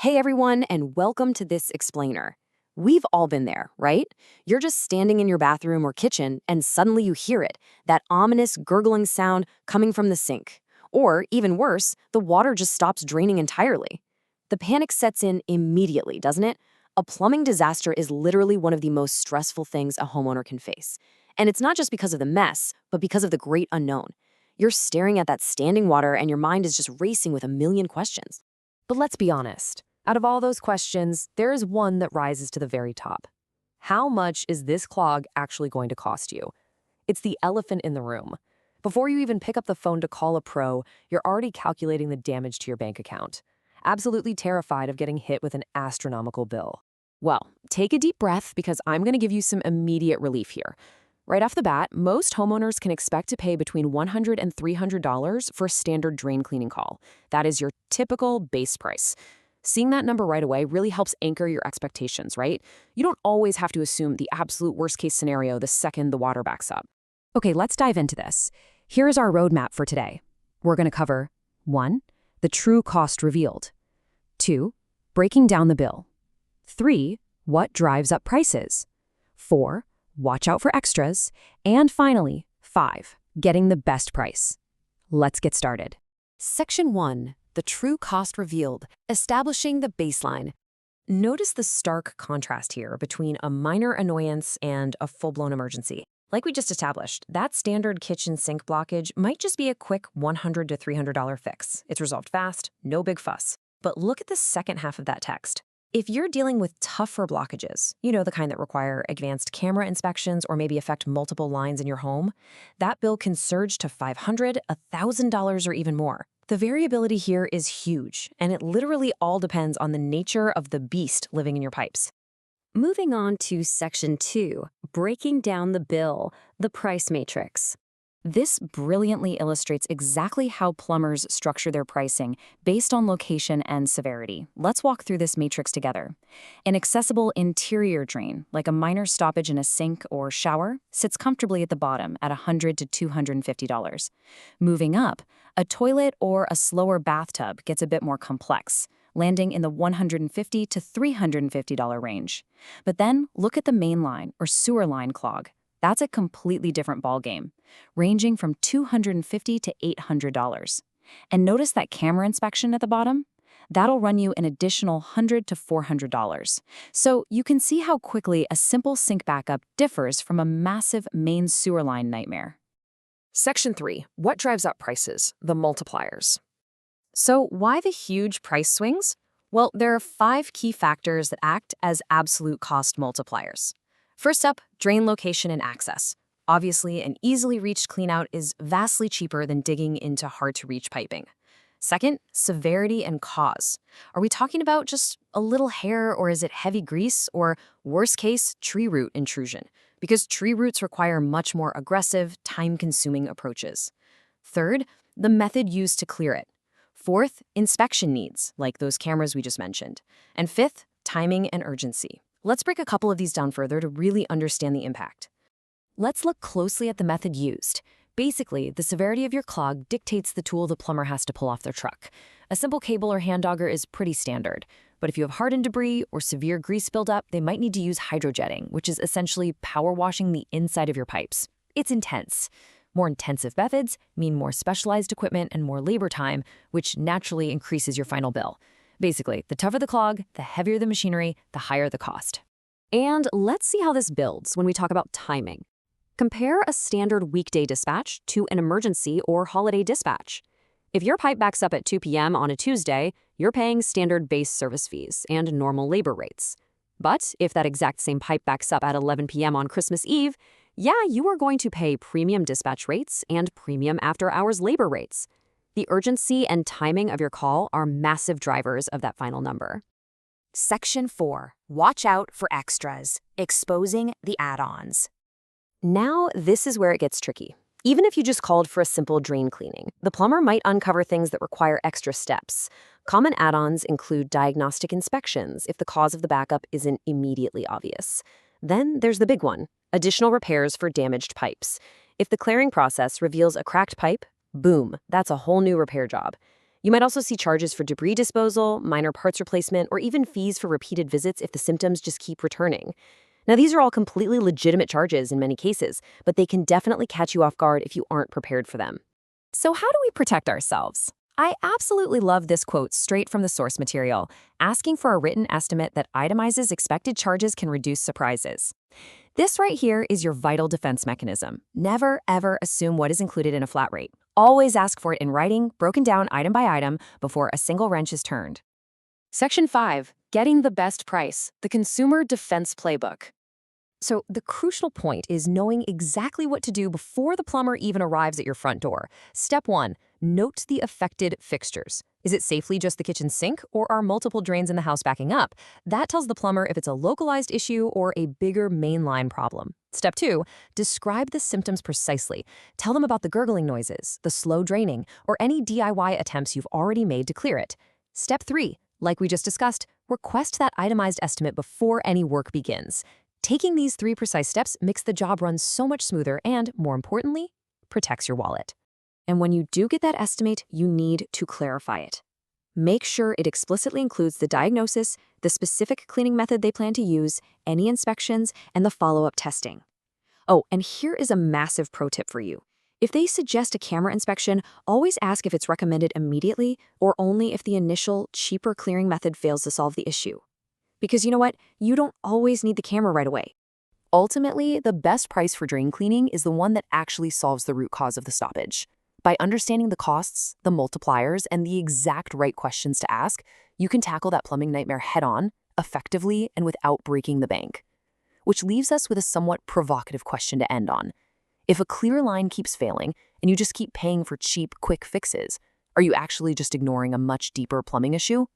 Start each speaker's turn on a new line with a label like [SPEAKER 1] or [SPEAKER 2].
[SPEAKER 1] Hey everyone, and welcome to this explainer. We've all been there, right? You're just standing in your bathroom or kitchen, and suddenly you hear it, that ominous gurgling sound coming from the sink. Or, even worse, the water just stops draining entirely. The panic sets in immediately, doesn't it? A plumbing disaster is literally one of the most stressful things a homeowner can face. And it's not just because of the mess, but because of the great unknown. You're staring at that standing water, and your mind is just racing with a million questions.
[SPEAKER 2] But let's be honest. Out of all those questions, there is one that rises to the very top. How much is this clog actually going to cost you? It's the elephant in the room. Before you even pick up the phone to call a pro, you're already calculating the damage to your bank account. Absolutely terrified of getting hit with an astronomical bill. Well, take a deep breath because I'm going to give you some immediate relief here. Right off the bat, most homeowners can expect to pay between $100 and $300 for a standard drain cleaning call. That is your typical base price. Seeing that number right away really helps anchor your expectations, right? You don't always have to assume the absolute worst-case scenario the second the water backs up. Okay, let's dive into this. Here's our roadmap for today. We're going to cover 1. The true cost revealed. 2. Breaking down the bill. 3. What drives up prices. 4. Watch out for extras. And finally, 5. Getting the best price. Let's get started.
[SPEAKER 1] Section 1. The true cost revealed, establishing the baseline. Notice the stark contrast here between a minor annoyance and a full-blown emergency. Like we just established, that standard kitchen sink blockage might just be a quick $100 to $300 fix. It's resolved fast, no big fuss. But look at the second half of that text. If you're dealing with tougher blockages, the kind that require advanced camera inspections or maybe affect multiple lines in your home, that bill can surge to $500, $1,000, or even more. The variability here is huge, and it literally all depends on the nature of the beast living in your pipes. Moving on to Section 2, breaking down the bill, the price matrix. This brilliantly illustrates exactly how plumbers structure their pricing based on location and severity. Let's walk through this matrix together. An accessible interior drain, like a minor stoppage in a sink or shower, sits comfortably at the bottom at $100 to $250. Moving up, a toilet or a slower bathtub gets a bit more complex, landing in the $150 to $350 range. But then look at the main line or sewer line clog. That's a completely different ballgame, ranging from $250 to $800. And notice that camera inspection at the bottom? That'll run you an additional $100 to $400. So you can see how quickly a simple sink backup differs from a massive main sewer line nightmare.
[SPEAKER 2] Section 3. What drives up prices? The multipliers.
[SPEAKER 1] So why the huge price swings? Well, there are 5 key factors that act as absolute cost multipliers. First up, drain location and access. Obviously, an easily reached cleanout is vastly cheaper than digging into hard-to-reach piping. Second, severity and cause. Are we talking about just a little hair, or is it heavy grease, or worst case, tree root intrusion? Because tree roots require much more aggressive, time-consuming approaches. Third, the method used to clear it. Fourth, inspection needs, like those cameras we just mentioned. And fifth, timing and urgency. Let's break a couple of these down further to really understand the impact. Let's look closely at the method used. Basically, the severity of your clog dictates the tool the plumber has to pull off their truck. A simple cable or hand auger is pretty standard, but if you have hardened debris or severe grease buildup, they might need to use hydrojetting, which is essentially power washing the inside of your pipes. It's intense. More intensive methods mean more specialized equipment and more labor time, which naturally increases your final bill. Basically, the tougher the clog, the heavier the machinery, the higher the cost. And let's see how this builds when we talk about timing. Compare a standard weekday dispatch to an emergency or holiday dispatch. If your pipe backs up at 2 p.m. on a Tuesday, you're paying standard base service fees and normal labor rates. But if that exact same pipe backs up at 11 p.m. on Christmas Eve, you are going to pay premium dispatch rates and premium after-hours labor rates. The urgency and timing of your call are massive drivers of that final number.
[SPEAKER 3] Section 4. Watch out for extras. Exposing the add-ons.
[SPEAKER 1] Now, this is where it gets tricky. Even if you just called for a simple drain cleaning, the plumber might uncover things that require extra steps. Common add-ons include diagnostic inspections if the cause of the backup isn't immediately obvious. Then there's the big one, additional repairs for damaged pipes. If the clearing process reveals a cracked pipe, boom, that's a whole new repair job. You might also see charges for debris disposal, minor parts replacement, or even fees for repeated visits if the symptoms just keep returning. Now, these are all completely legitimate charges in many cases, but they can definitely catch you off guard if you aren't prepared for them. So how do we protect ourselves? I absolutely love this quote straight from the source material. Asking for a written estimate that itemizes expected charges can reduce surprises. This right here is your vital defense mechanism. Never, ever assume what is included in a flat rate. Always ask for it in writing, broken down item by item, before a single wrench is turned. Section 5. Getting the best price. The Consumer Defense Playbook. So the crucial point is knowing exactly what to do before the plumber even arrives at your front door. Step 1. Note the affected fixtures. Is it safely just the kitchen sink, or are multiple drains in the house backing up? That tells the plumber if it's a localized issue or a bigger mainline problem. Step 2. Describe the symptoms precisely. Tell them about the gurgling noises, the slow draining, or any DIY attempts you've already made to clear it. Step 3. Like we just discussed, request that itemized estimate before any work begins. Taking these 3 precise steps makes the job run so much smoother and, more importantly, protects your wallet. And when you do get that estimate, you need to clarify it. Make sure it explicitly includes the diagnosis, the specific cleaning method they plan to use, any inspections, and the follow-up testing. Oh, and here is a massive pro tip for you. If they suggest a camera inspection, always ask if it's recommended immediately or only if the initial, cheaper clearing method fails to solve the issue. Because you know what? You don't always need the camera right away. Ultimately, the best price for drain cleaning is the one that actually solves the root cause of the stoppage. By understanding the costs, the multipliers, and the exact right questions to ask, you can tackle that plumbing nightmare head-on, effectively, and without breaking the bank. Which leaves us with a somewhat provocative question to end on. If a clear line keeps failing, and you just keep paying for cheap, quick fixes, are you actually just ignoring a much deeper plumbing issue?